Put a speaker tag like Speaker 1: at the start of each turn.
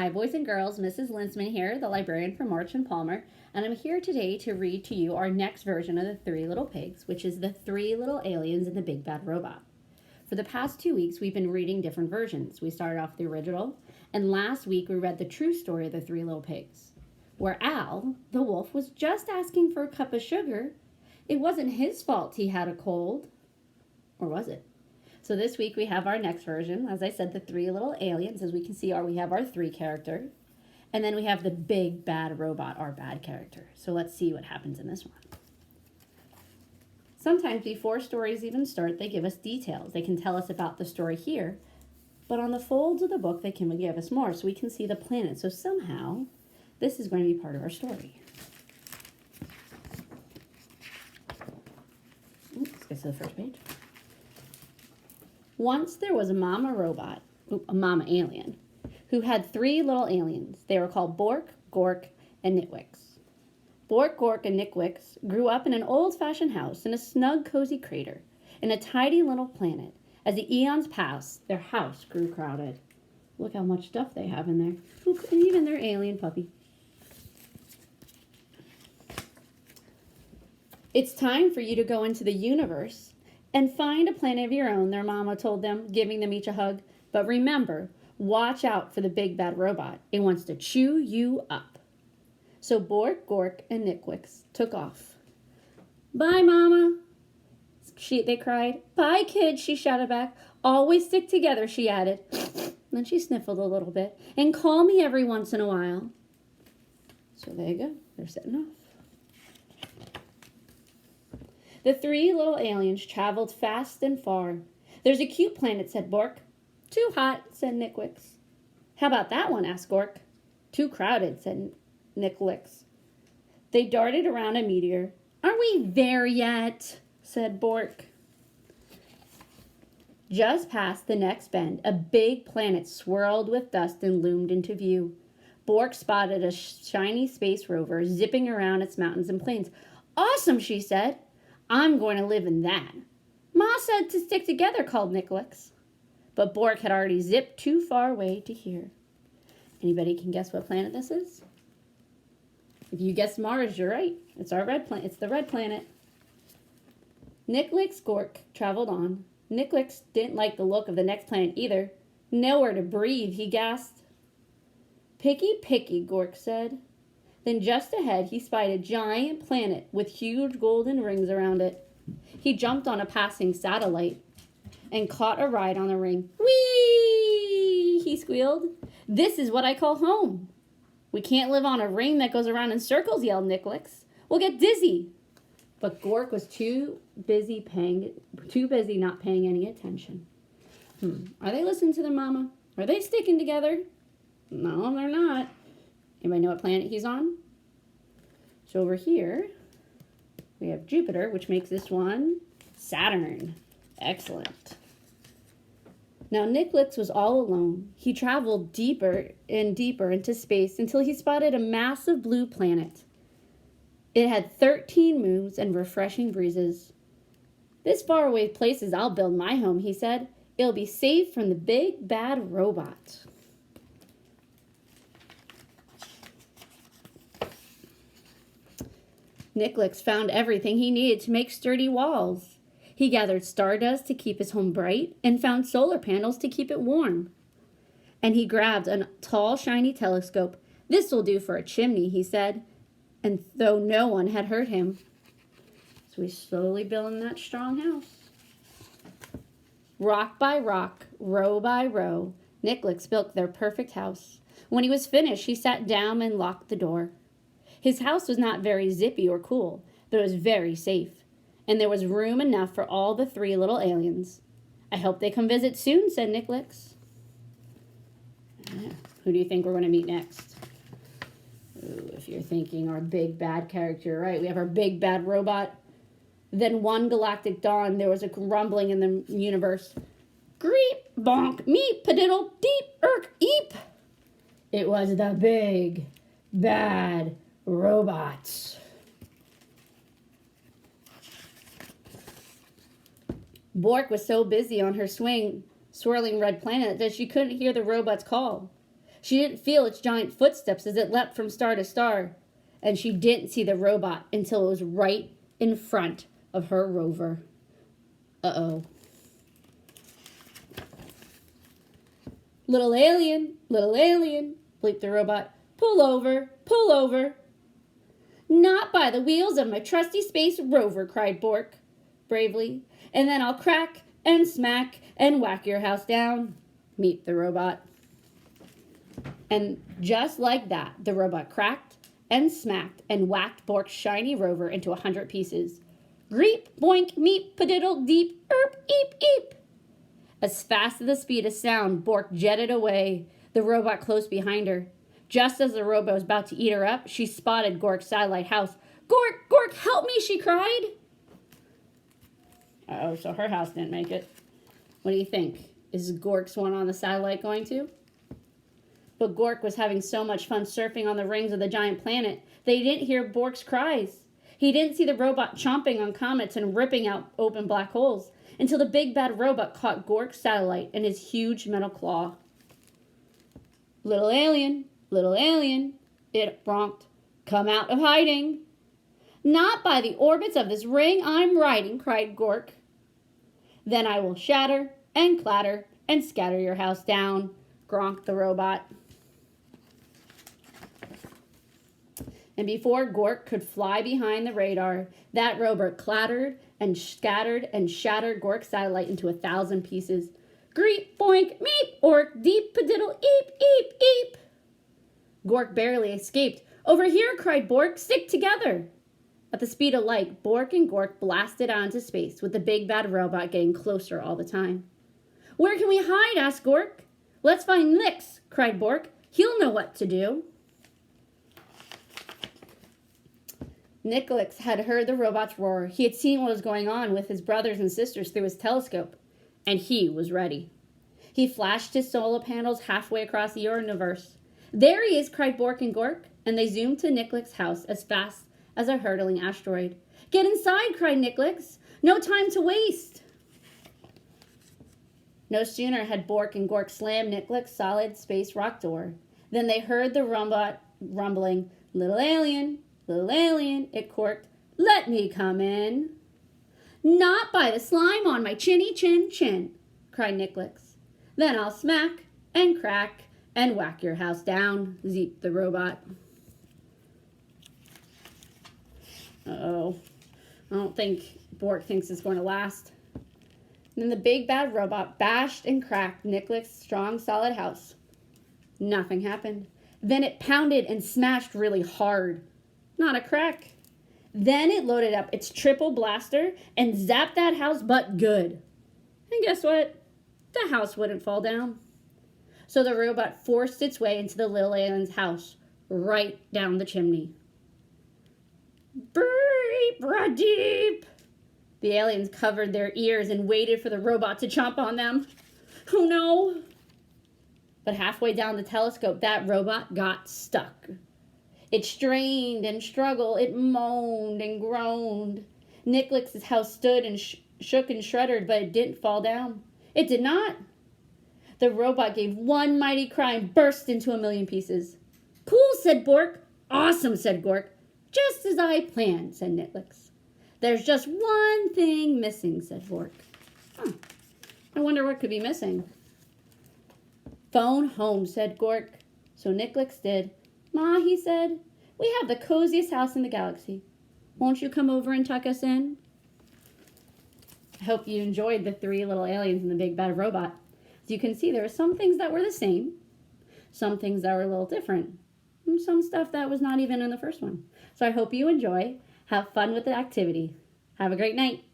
Speaker 1: Hi, boys and girls. Mrs. Linsman here, the librarian from March and Palmer, and I'm here today to read to you our next version of the Three Little Pigs, which is the Three Little Aliens and the Big Bad Robot. For the past 2 weeks, we've been reading different versions. We started off the original, and last week we read the true story of the Three Little Pigs, where Al, the wolf, was just asking for a cup of sugar. It wasn't his fault he had a cold. Or was it? So this week we have our next version. As I said, the Three Little Aliens. As we can see, we have our three character. And then we have the Big Bad Robot, our bad character. So let's see what happens in this one. Sometimes before stories even start, they give us details. They can tell us about the story here. But on the folds of the book, they can give us more so we can see the planet. So somehow, this is going to be part of our story. Let's get to the first page. Once there was a mama alien, who had three little aliens. They were called Bork, Gork, and Nitwix. Bork, Gork, and Nitwix grew up in an old-fashioned house in a snug, cozy crater in a tidy little planet. As the eons passed, their house grew crowded. Look how much stuff they have in there. Oop, and even their alien puppy. It's time for you to go into the universe and find a planet of your own, their mama told them, giving them each a hug. But remember, watch out for the Big Bad Robot. It wants to chew you up. So Bork, Gork, and Nitwix took off. Bye, Mama, they cried. Bye, kids, she shouted back. Always stick together, she added. Then she sniffled a little bit. And call me every once in a while. So there you go. They're setting off. The three little aliens traveled fast and far. There's a cute planet, said Bork. Too hot, said Nitwix. How about that one, asked Gork. Too crowded, said Nitwix. They darted around a meteor. Aren't we there yet? Said Bork. Just past the next bend, a big planet swirled with dust and loomed into view. Bork spotted a shiny space rover zipping around its mountains and plains. Awesome, she said. I'm going to live in that. Ma said to stick together, called Nitwix. But Bork had already zipped too far away to hear. Anybody can guess what planet this is? If you guessed Mars, you're right. It's our red planet. It's the red planet. Nitwix Gork traveled on. Nitwix didn't like the look of the next planet either. Nowhere to breathe, he gasped. Picky, picky, Gork said. Then just ahead, he spied a giant planet with huge golden rings around it. He jumped on a passing satellite and caught a ride on the ring. Whee! He squealed. This is what I call home. We can't live on a ring that goes around in circles, yelled Nitwix. We'll get dizzy. But Gork was too busy not paying any attention. Are they listening to their mama? Are they sticking together? No, they're not. Anybody know what planet he's on? So over here, we have Jupiter, which makes this one Saturn. Excellent. Now, Nitwix was all alone. He traveled deeper and deeper into space until he spotted a massive blue planet. It had 13 moons and refreshing breezes. This faraway place is I'll build my home, he said. It'll be safe from the Big Bad Robot. Nitwix found everything he needed to make sturdy walls. He gathered stardust to keep his home bright and found solar panels to keep it warm. And he grabbed a tall, shiny telescope. This will do for a chimney, he said, and though no one had heard him. So he's slowly building that strong house. Rock by rock, row by row, Nitwix built their perfect house. When he was finished, he sat down and locked the door. His house was not very zippy or cool, but it was very safe, and there was room enough for all the three little aliens. I hope they come visit soon, said Nitwix. Who do you think we're going to meet next? Ooh, if you're thinking our big bad character, right? We have our big bad robot. Then one galactic dawn, there was a rumbling in the universe. Greep, bonk, meep, padiddle, deep, irk, eep. It was the big bad robot. Bork was so busy on her swirling red planet that she couldn't hear the robot's call. She didn't feel its giant footsteps as it leapt from star to star, and she didn't see the robot until it was right in front of her rover. Uh-oh. Little alien, bleeped the robot. Pull over, pull over. Not by the wheels of my trusty space rover, cried Bork bravely, and then I'll crack and smack and whack your house down, meet the robot. And just like that, the robot cracked and smacked and whacked Bork's shiny rover into 100 pieces. Greep, boink, meep, padiddle, deep, erp, eep, eep. As fast as the speed of sound, Bork jetted away, the robot close behind her. Just as the robot was about to eat her up, she spotted Gork's satellite house. Gork, Gork, help me, she cried. Uh-oh, so her house didn't make it. What do you think? Is Gork's one on the satellite going to? But Gork was having so much fun surfing on the rings of the giant planet that he didn't hear Bork's cries. He didn't see the robot chomping on comets and ripping out open black holes until the big bad robot caught Gork's satellite in his huge metal claw. Little alien, it bronked. Come out of hiding. Not by the orbits of this ring I'm riding, cried Gork. Then I will shatter and clatter and scatter your house down, gronked the robot. And before Gork could fly behind the radar, that robot clattered and scattered and shattered Gork's satellite into 1,000 pieces. Greep, boink, meep, ork, deep, padiddle, eep, eep, eep. Gork barely escaped. Over here, cried Bork, stick together. At the speed of light, Bork and Gork blasted out into space, with the big bad robot getting closer all the time. Where can we hide? Asked Gork. Let's find Nix, cried Bork. He'll know what to do. Nicholas had heard the robot's roar. He had seen what was going on with his brothers and sisters through his telescope, and he was ready. He flashed his solar panels halfway across the universe. There he is, cried Bork and Gork, and they zoomed to Nicholas' house as fast as a hurtling asteroid. Get inside, cried Nicholas. No time to waste. No sooner had Bork and Gork slammed Nicholas' solid space rock door than they heard the robot rumbling, Little alien, it corked. Let me come in. Not by the slime on my chinny chin chin, cried Nicholas. Then I'll smack and crack and whack your house down, zeeped the robot. Uh-oh. I don't think Bork thinks it's going to last. Then the big bad robot bashed and cracked Nicholas' strong, solid house. Nothing happened. Then it pounded and smashed really hard. Not a crack. Then it loaded up its triple blaster and zapped that house but good. And guess what? The house wouldn't fall down. So the robot forced its way into the little alien's house, right down the chimney. Brrrr, deep. The aliens covered their ears and waited for the robot to chomp on them. Oh no! But halfway down the telescope, that robot got stuck. It strained and struggled. It moaned and groaned. Nicholas's house stood and shook and shuddered, but it didn't fall down. It did not. The robot gave one mighty cry and burst into 1,000,000 pieces. Cool, said Bork. Awesome, said Gork. Just as I planned, said Nicholas. There's just one thing missing, said Bork. I wonder what could be missing. Phone home, said Gork. So Nicholas did. Ma, he said, we have the coziest house in the galaxy. Won't you come over and tuck us in? I hope you enjoyed the 3 little aliens and the big bad robot. As you can see, there were some things that were the same, some things that were a little different, and some stuff that was not even in the first one. So I hope you enjoy. Have fun with the activity. Have a great night.